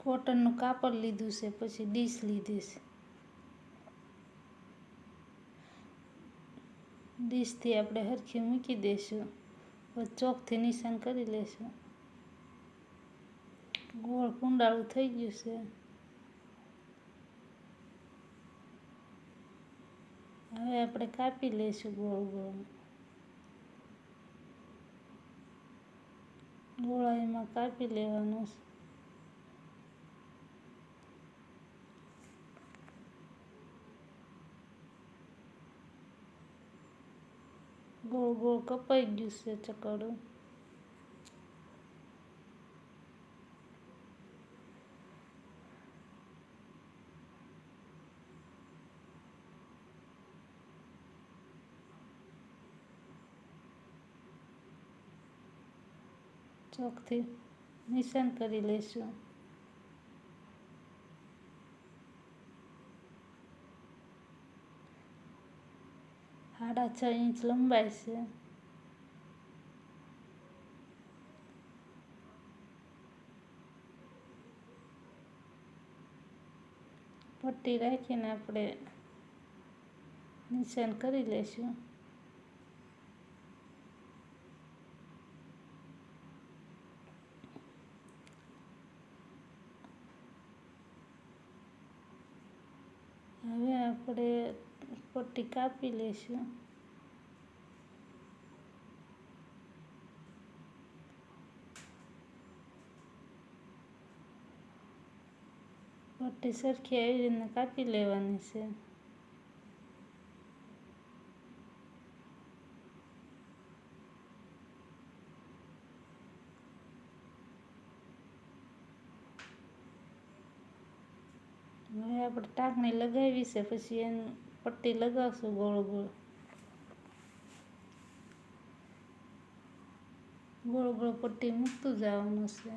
કોટનનું કાપડ લીધું છે, પછી ડીશ લીધી છે. ડીશથી આપણે હરખી મૂકી દઈશું. ચોકથી નિશાન કરી લેશું. ગોળ કુંડાળું થઈ ગયું છે. હવે આપણે કાપી લઈશું ગોળ ગોળ. ગોળાઈમાં કાપી લેવાનું છે. ગોળ ગોળ કપાઈ ગયું છે ચકડું. ચોકથી નિશાન કરી લઈશું. 6.5 ઇંચ લંબાઈ છે. પટ્ટી રાખીને આપણે નિશાન કરી લઈશું. હવે આપણે પટ્ટી કાપી લઈશું. પટ્ટી સરખી આવી રીતના કાપી લેવાની છે. હવે આપણે ટાંકણી લગાવી છે, પછી એની પટ્ટી લગાવશું ગોળ ગોળ. ગોળ ગોળ પટ્ટી મૂકતું જવાનું છે.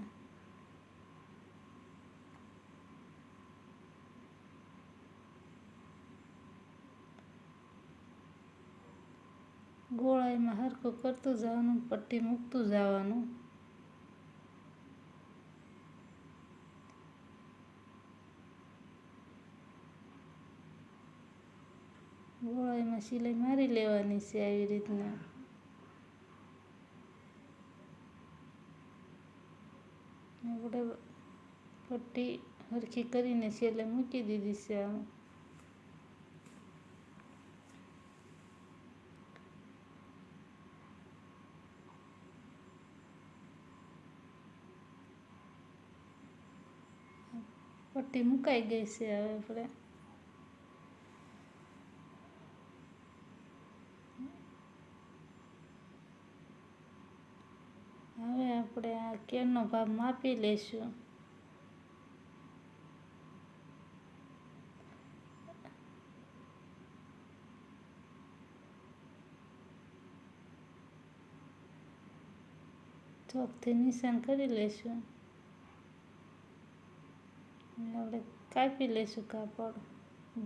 ગોળાઈમાં હરખું કરતું જવાનું, પટ્ટી મૂકતું જવાનું. ગોળાઈમાં સિલાઈ મારી લેવાની છે આવી રીતના. આપણે પટ્ટી હરખી કરીને છેલ્લે મૂકી દીધી છે. પટ્ટી મુકાઈ ગઈ છે. હવે આપણે આ કેનનો ભાગ માપી લઈશું. ચોકથી નિશાન કરી લઈશું. આપણે કાપી લઈશું કાપડ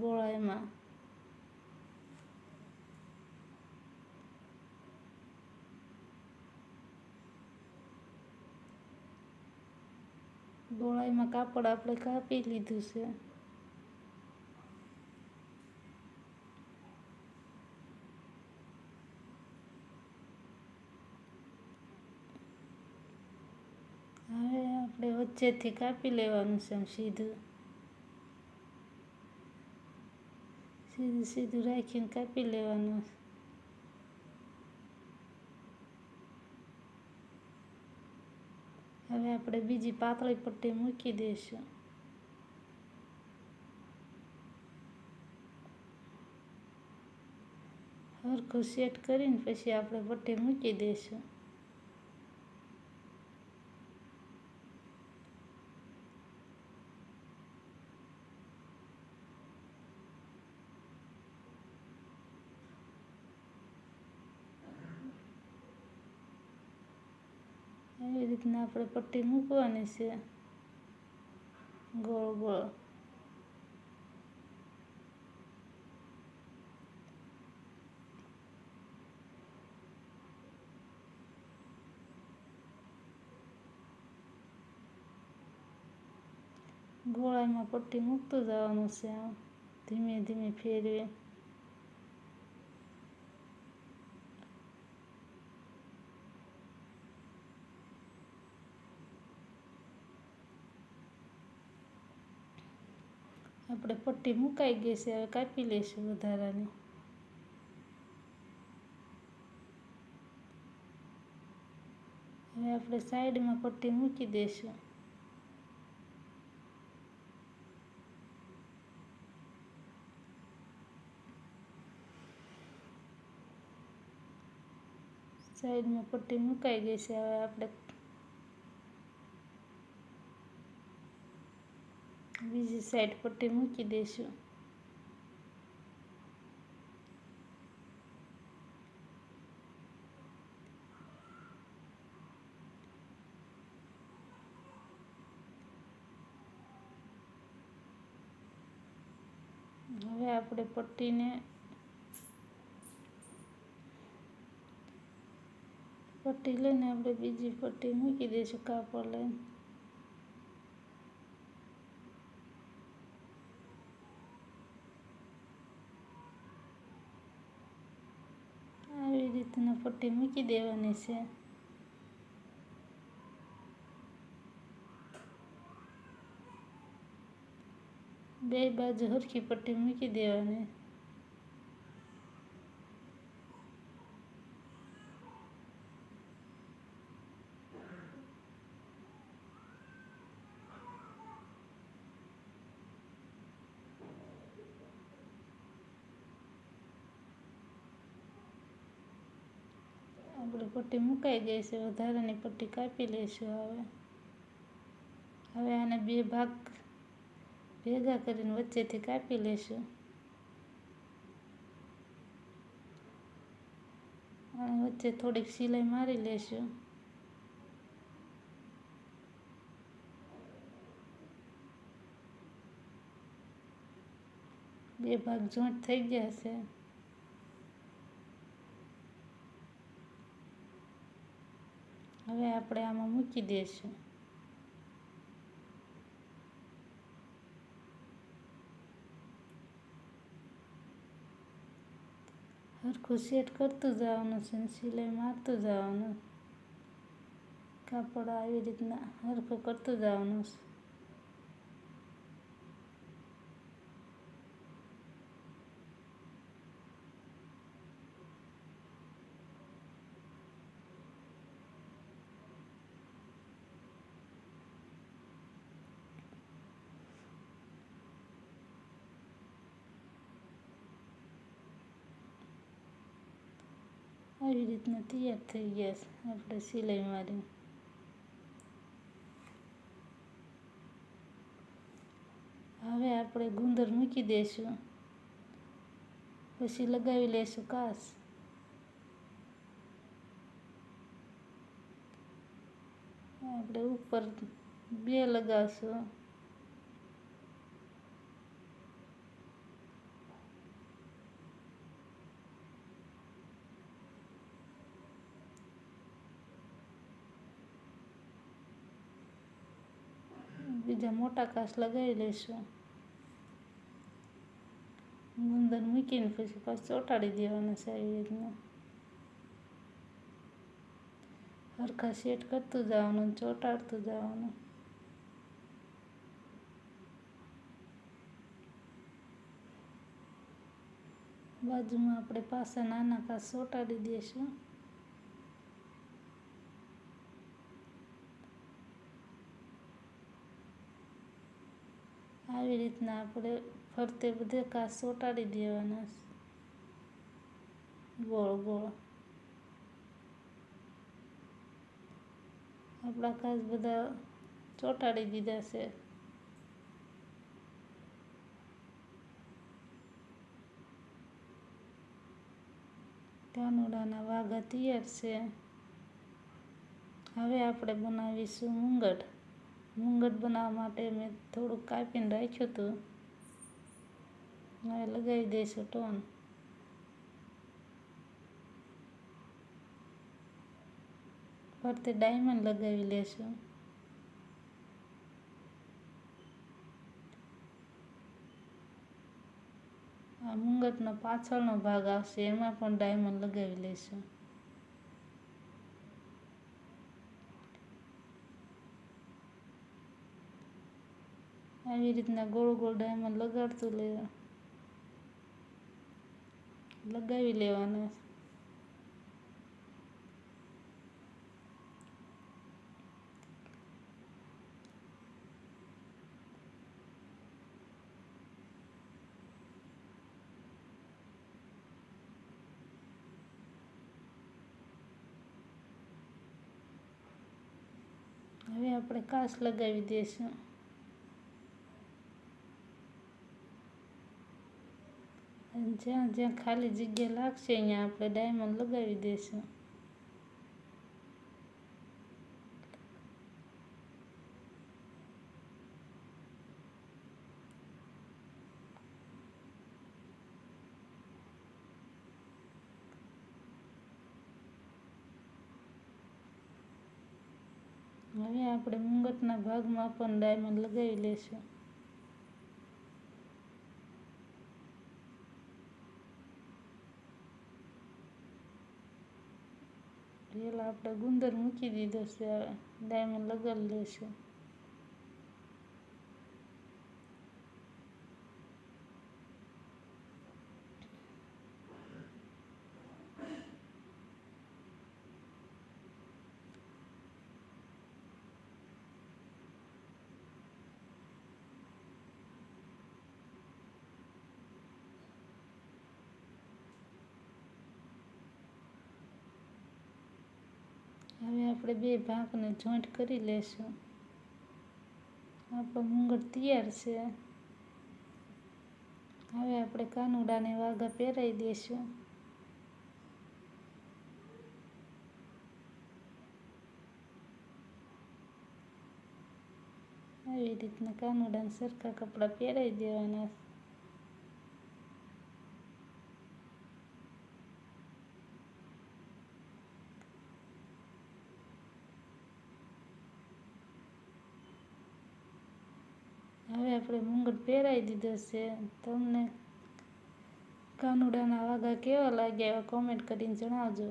ગોળાઈમાં. ગોળાઈમાં કાપડ આપણે કાપી લીધું છે. હવે આપણે વચ્ચેથી કાપી લેવાનું છે સીધું. સીધું સીધું રાખીને કાપી લેવાનું. હવે આપણે બીજી પાતળી પટ્ટી મૂકી દઈશું. હરખું સેટ કરીને પછી આપણે પટ્ટી મૂકી દઈશું. આવી રીતના આપણે પટ્ટી મૂકવાની છે ગોળ ગોળ. ગોળામાં પટ્ટી મૂકતું જવાનું છે. આમ ધીમે ધીમે ફેરવે. આપણે પટ્ટી મુકાઈ ગઈ છે. હવે કાપી લઈશું વધારાની. હવે આપણે સાઈડમાં પટ્ટી મૂકી દઈશું. સાઈડમાં પટ્ટી મુકાઈ ગઈ છે. હવે આપણે બીજી સાઈડ પટ્ટી મૂકી દઈશું. હવે આપણે પટ્ટી લઈને આપણે બીજી પટ્ટી મૂકી દઈશું કાપડ લઈને. આવી રીતના પટ્ટી મૂકી દેવાની છે. બે બાજુ સરખી પટ્ટી મૂકી દેવાની. આપણે પટ્ટી મુકાઈ ગઈ છે. વધારાની પટ્ટી કાપી લઈશું. હવે આને બે ભાગ ભેગા કરીને વચ્ચેથી કાપી લઈશું. અને વચ્ચે થોડીક સિલાઈ મારી લઈશું. બે ભાગ જોઈન્ટ થઈ ગયા છે. હવે આપણે આમાં મૂકી દઈશું. સરખું સેટ કરતું જવાનું છે અને સિલાઈ મારતું જવાનું. કાપડ આવી રીતના સરખું કરતું જવાનું છે. આવી રીતના તૈયાર થઈ ગયા છે. આપણે સિલાઈ મારી. હવે આપણે ગુંદર મૂકી દઈશું. પછી લગાવી લઈશું કાસ. આપણે ઉપર બે લગાવશું. બીજા મોટા કાસ લગાવી લઈશું. ગુંદર મૂકીને પછી ચોંટાડી દેવાના છે. આવી રીતના સરખા સેટ કરતું જવાનું, ચોંટાડતું જવાનું. બાજુમાં આપણે પાછા નાના કાસ ચોંટાડી દઈશું. આવી રીતના આપણે ફરતે બધે કાસ ચોંટાડી દેવાના. ગોળ ગોળ આપણા કાસ બધા ચોંટાડી દીધા છે. કાનુડાના વાઘા તૈયાર છે. હવે આપણે બનાવીશું મુંગટ. મુંગટ બનાવવા માટે મેં થોડુંક કાપીને રાખ્યું હતું. હવે લગાવી દઈશું ટોન. ફરતે ડાયમંડ લગાવી લેશું. આ મુંગટનો પાછળનો ભાગ આવશે એમાં પણ ડાયમંડ લગાવી લઈશું. આવી રીતના ગોળ ગોળ ડાયમંડ લગાવી લેવાના. હવે આપણે કાચ લગાવી દઈશું. જ્યાં જ્યાં ખાલી જગ્યા લાગશે અહીંયા આપણે ડાયમંડ લગાવી દઈશું. હવે આપણે મુંગટના ભાગમાં પણ ડાયમંડ લગાવી લઈશું. પહેલાં આપણે ગુંદર મૂકી દીધો છે, હવે ડાયમંડ લગાવી લઈશું. હવે આપણે બે ભાગને જોઈન્ટ કરી લેશું. આપણો મુંગટ તૈયાર છે. હવે આપણે કાનુડાને વાગા પહેરાવી દઈશું. આવી રીતના કાનુડાને સરખા કપડાં પહેરાવી દેવાના. હવે આપણે મુંગટ પહેરાવી દીધો છે. તમને કાનુડાના વાગા કેવા લાગ્યા એવા કોમેન્ટ કરીને જણાવજો.